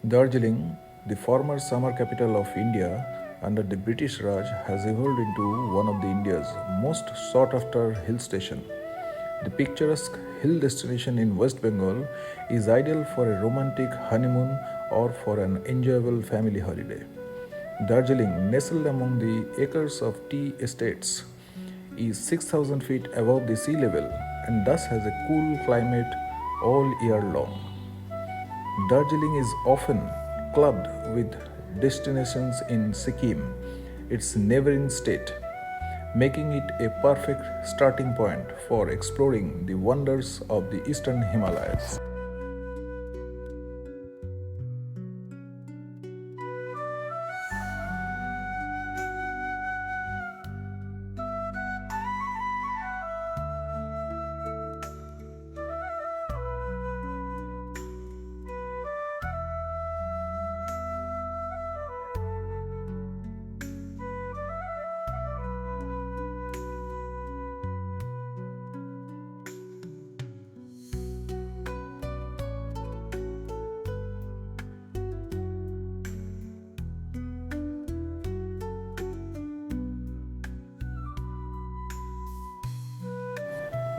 Darjeeling, the former summer capital of India under the British Raj, has evolved into one of the India's most sought after hill stations. The picturesque hill destination in West Bengal is ideal for a romantic honeymoon or for an enjoyable family holiday. Darjeeling, nestled among the acres of tea estates, is 6,000 feet above the sea level and thus has a cool climate all year long. Darjeeling is often clubbed with destinations in Sikkim, its neighboring state, making it a perfect starting point for exploring the wonders of the eastern Himalayas.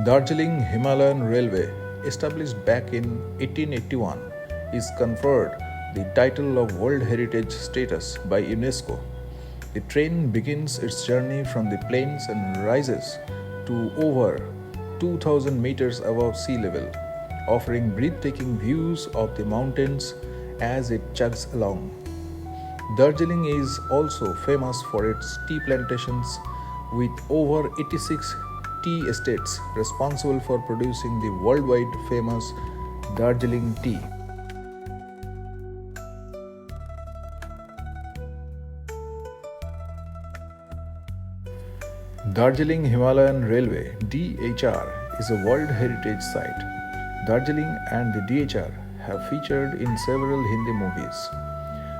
Darjeeling Himalayan Railway, established back in 1881, is conferred the title of World Heritage status by UNESCO. The train begins its journey from the plains and rises to over 2,000 meters above sea level, offering breathtaking views of the mountains as it chugs along. Darjeeling is also famous for its tea plantations, with over 86 tea estates responsible for producing the worldwide famous Darjeeling tea. Darjeeling Himalayan Railway (DHR) is a World Heritage Site. Darjeeling and the DHR have featured in several Hindi movies.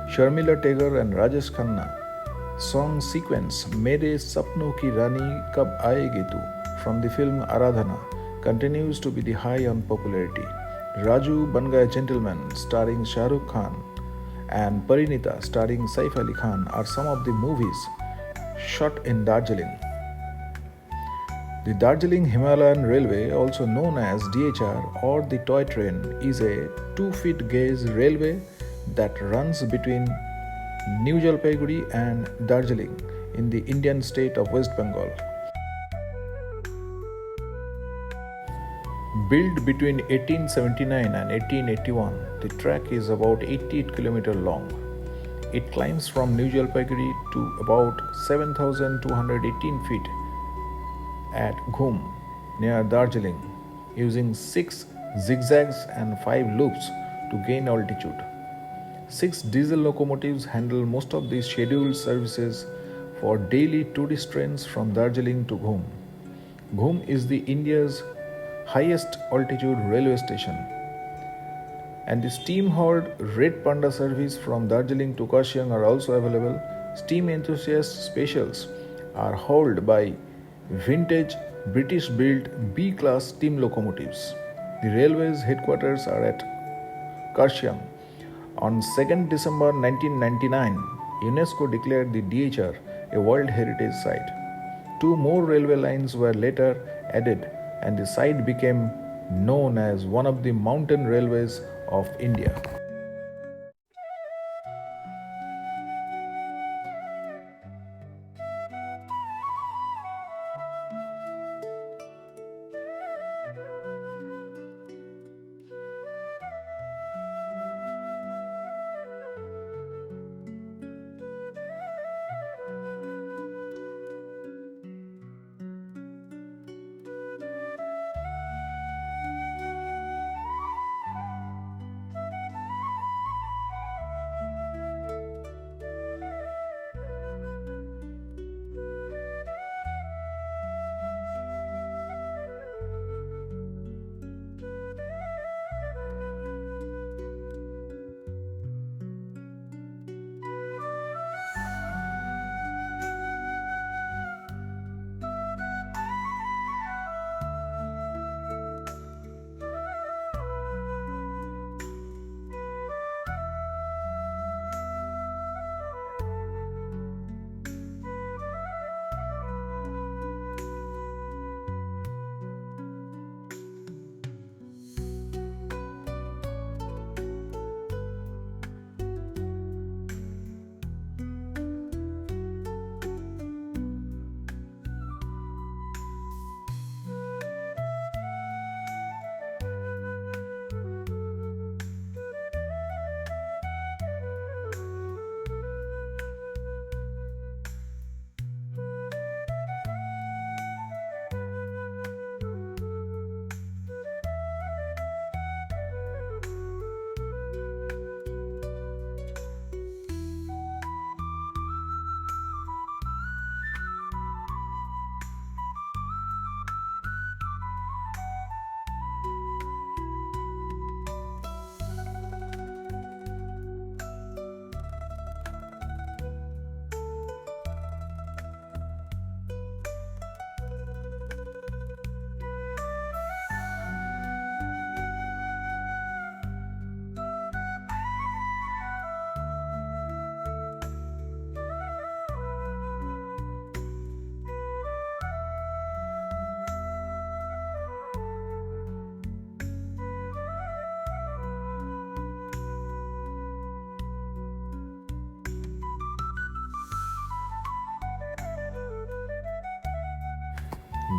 Sharmila Tagore and Rajesh Khanna song sequence Mere Sapno Ki Rani Kab Aayegi Tu from the film Aradhana continues to be the high on popularity. Raju Ban Gaya Gentleman starring Shah Rukh Khan and Parinita starring Saif Ali Khan are some of the movies shot in Darjeeling. The Darjeeling Himalayan Railway, also known as DHR or the toy train, is a 2-feet gauge railway that runs between New Jalpaiguri and Darjeeling in the Indian state of West Bengal. Built between 1879 and 1881, the track is about 88 km long. It climbs from New Jalpaiguri to about 7,218 feet at Ghum near Darjeeling, using 6 zigzags and 5 loops to gain altitude. 6 diesel locomotives handle most of the scheduled services for daily tourist trains from Darjeeling to Ghum. Ghum is the India's highest altitude railway station, and the steam-hauled Red Panda service from Darjeeling to Karshiang are also available. Steam enthusiast specials are hauled by vintage British-built B-class steam locomotives. The railway's headquarters are at Karshiang. On 2nd December 1999, UNESCO declared the DHR a World Heritage Site. 2 more railway lines were later added, and the site became known as one of the mountain railways of India.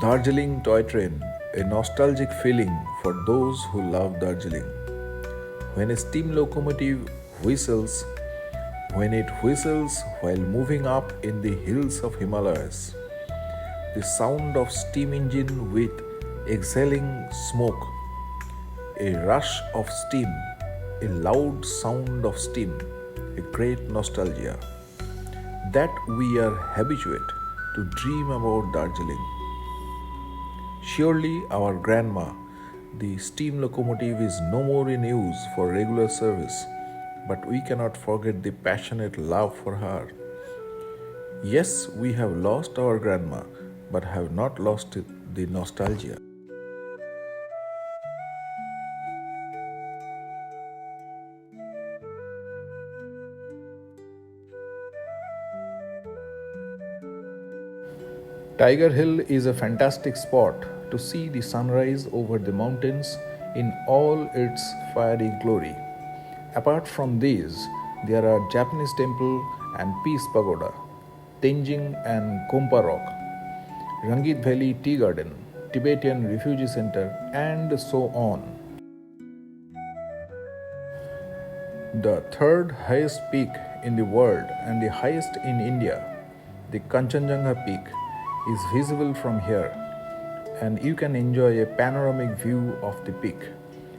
Darjeeling Toy Train, a nostalgic feeling for those who love Darjeeling. When a steam locomotive whistles, when it whistles while moving up in the hills of Himalayas, the sound of steam engine with exhaling smoke, a rush of steam, a loud sound of steam, a great nostalgia that we are habituate to dream about Darjeeling. Surely our grandma, the steam locomotive is no more in use for regular service, but we cannot forget the passionate love for her. Yes, we have lost our grandma, but have not lost the nostalgia. Tiger Hill is a fantastic spot to see the sunrise over the mountains in all its fiery glory. Apart from these, there are Japanese temple and Peace Pagoda, Tenjing and Gompa Rock, Rangit Valley Tea Garden, Tibetan Refugee Center, and so on. The third highest peak in the world and the highest in India, the Kanchenjunga Peak, is visible from here, and you can enjoy a panoramic view of the peak.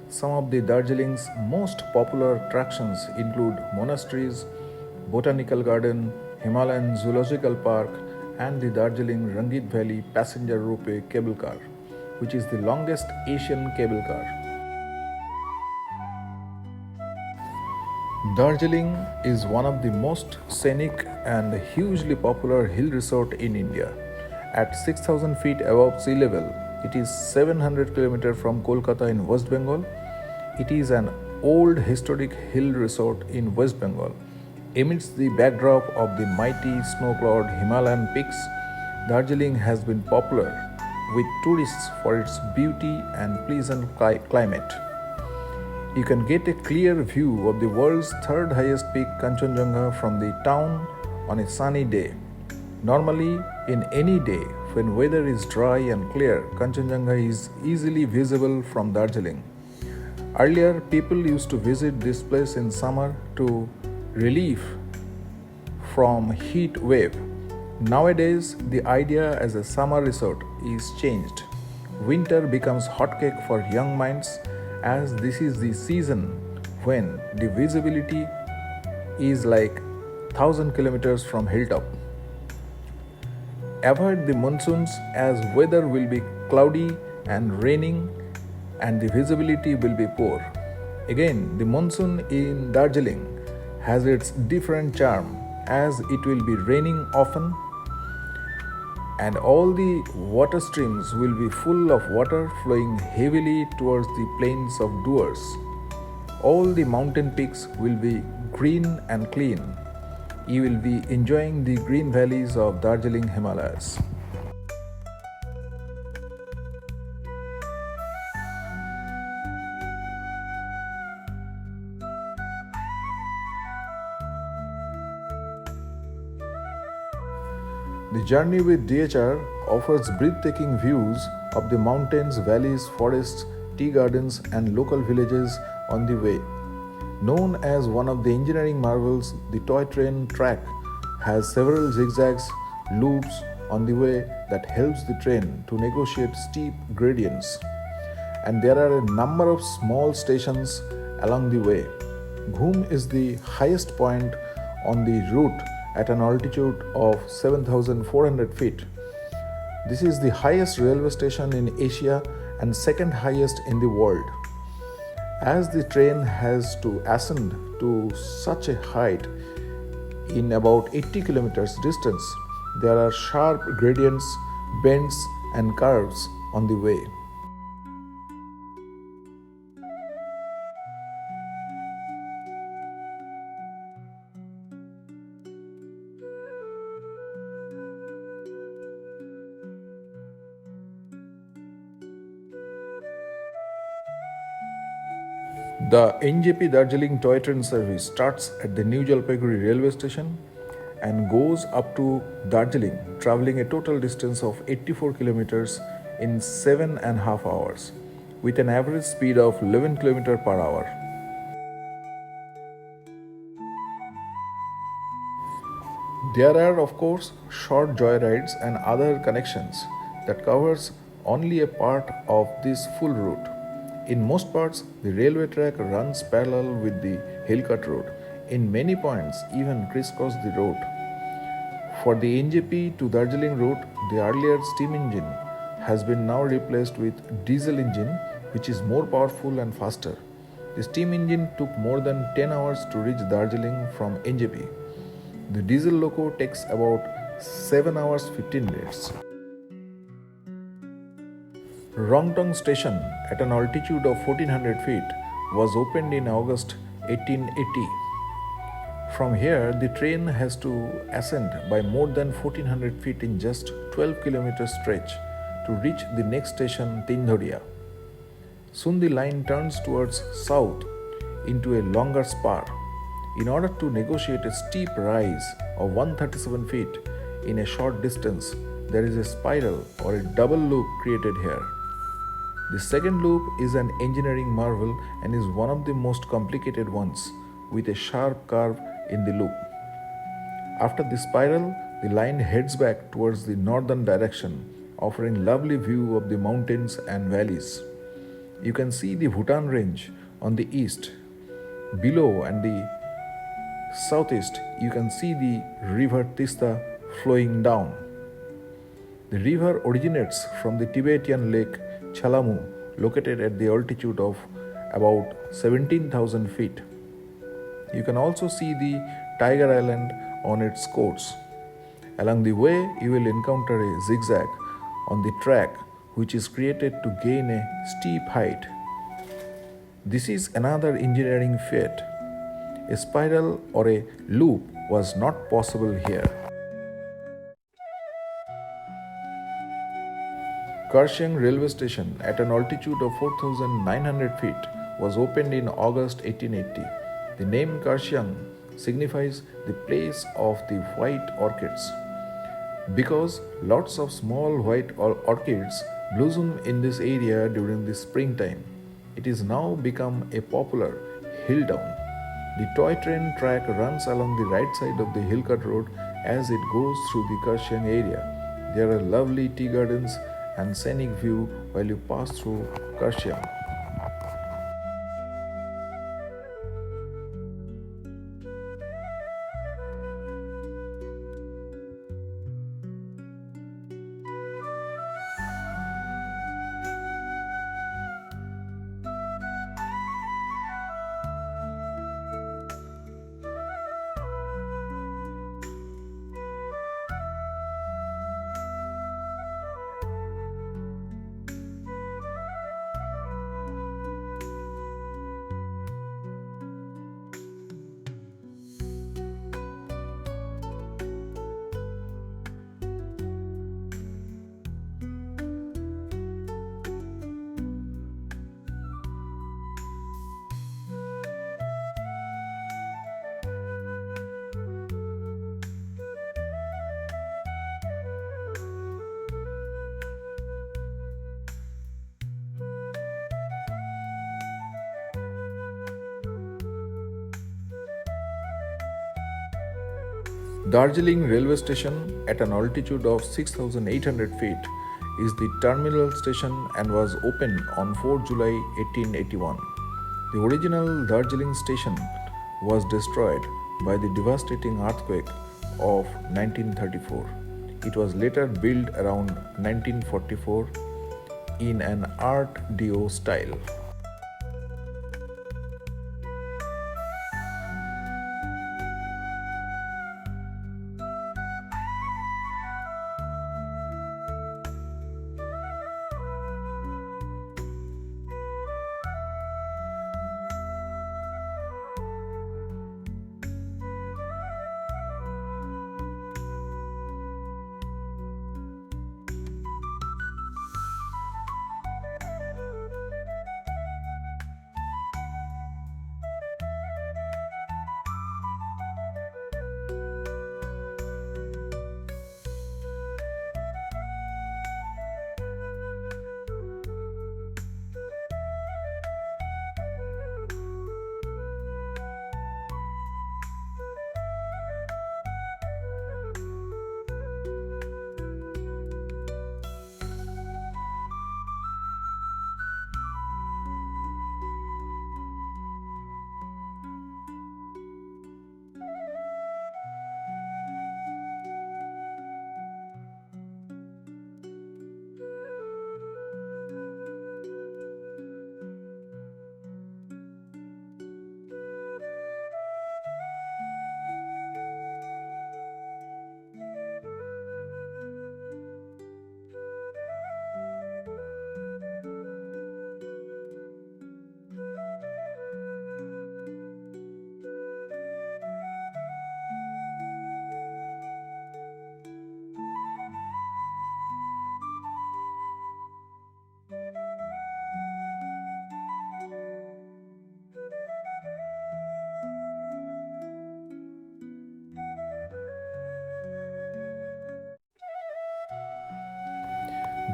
Some of the Darjeeling's most popular attractions include monasteries, botanical garden, Himalayan zoological park, and the Darjeeling Rangit Valley passenger ropeway cable car, which is the longest Asian cable car. Darjeeling is one of the most scenic and hugely popular hill resort in India. At 6,000 feet above sea level, it is 700 km from Kolkata in West Bengal. It is an old historic hill resort in West Bengal. Amidst the backdrop of the mighty snow-clad Himalayan peaks, Darjeeling has been popular with tourists for its beauty and pleasant climate. You can get a clear view of the world's third highest peak, Kanchenjunga, from the town on a sunny day. Normally, in any day when weather is dry and clear, Kanchenjunga is easily visible from Darjeeling. Earlier, people used to visit this place in summer to relief from heat wave. Nowadays, the idea as a summer resort is changed. Winter becomes hotcake for young minds, as this is the season when the visibility is like 1,000 kilometers from hilltop. Avoid the monsoons, as weather will be cloudy and raining and the visibility will be poor. Again, the monsoon in Darjeeling has its different charm, as it will be raining often and all the water streams will be full of water flowing heavily towards the plains of Duars. All the mountain peaks will be green and clean. You will be enjoying the green valleys of Darjeeling Himalayas. The journey with DHR offers breathtaking views of the mountains, valleys, forests, tea gardens, and local villages on the way. Known as one of the engineering marvels, the toy train track has several zigzags, loops on the way that helps the train to negotiate steep gradients. And there are a number of small stations along the way. Ghum is the highest point on the route at an altitude of 7,400 feet. This is the highest railway station in Asia and second highest in the world. As the train has to ascend to such a height in about 80 kilometers distance, there are sharp gradients, bends, and curves on the way. The NJP Darjeeling toy train service starts at the New Jalpaiguri railway station and goes up to Darjeeling, traveling a total distance of 84 kilometers in 7.5 hours, with an average speed of 11 kilometers per hour. There are, of course, short joyrides and other connections that covers only a part of this full route. In most parts, the railway track runs parallel with the Hillcut road. In many points, even crisscross the road. For the NJP to Darjeeling route, the earlier steam engine has been now replaced with diesel engine, which is more powerful and faster. The steam engine took more than 10 hours to reach Darjeeling from NJP. The diesel loco takes about 7 hours 15 minutes. Rongtong station at an altitude of 1400 feet was opened in August 1880. From here, the train has to ascend by more than 1400 feet in just 12 kilometer stretch to reach the next station, Tindhoria. Soon the line turns towards south into a longer spar. In order to negotiate a steep rise of 137 feet in a short distance, there is a spiral or a double loop created here. The second loop is an engineering marvel and is one of the most complicated ones, with a sharp curve in the loop. After the spiral, the line heads back towards the northern direction, offering lovely view of the mountains and valleys. You can see the Bhutan range on the east. Below and the southeast, you can see the river Tista flowing down. The river originates from the Tibetan lake Chalamu, located at the altitude of about 17,000 feet. You can also see the Tiger Island on its course. Along the way, you will encounter a zigzag on the track, which is created to gain a steep height. This is another engineering feat. A spiral or a loop was not possible here. Karshiang railway station at an altitude of 4,900 feet was opened in August 1880. The name Karshiang signifies the place of the white orchids, because lots of small white orchids blossom in this area during the springtime. It is now become a popular hill town. The toy train track runs along the right side of the Hillcut road as it goes through the Karshiang area. There are lovely tea gardens and scenic view while you pass through Karshiang. Darjeeling railway station at an altitude of 6,800 feet is the terminal station and was opened on 4 July 1881. The original Darjeeling station was destroyed by the devastating earthquake of 1934. It was later built around 1944 in an Art Deco style.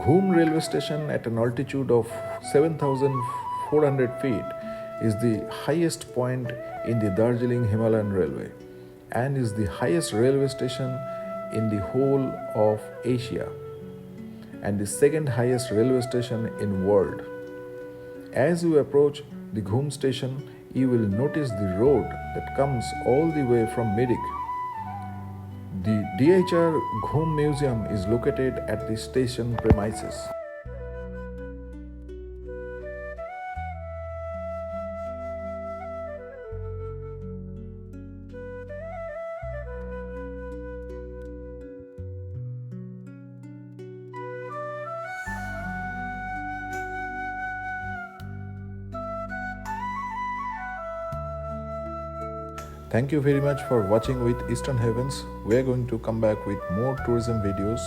Ghum railway station at an altitude of 7,400 feet is the highest point in the Darjeeling Himalayan railway and is the highest railway station in the whole of Asia and the second highest railway station in world. As you approach the Ghum station, you will notice the road that comes all the way from Mirik. The DHR Ghum Museum is located at the station premises. Thank you very much for watching with Eastern Heavens. We are going to come back with more tourism videos.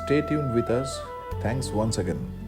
Stay tuned with us. Thanks once again.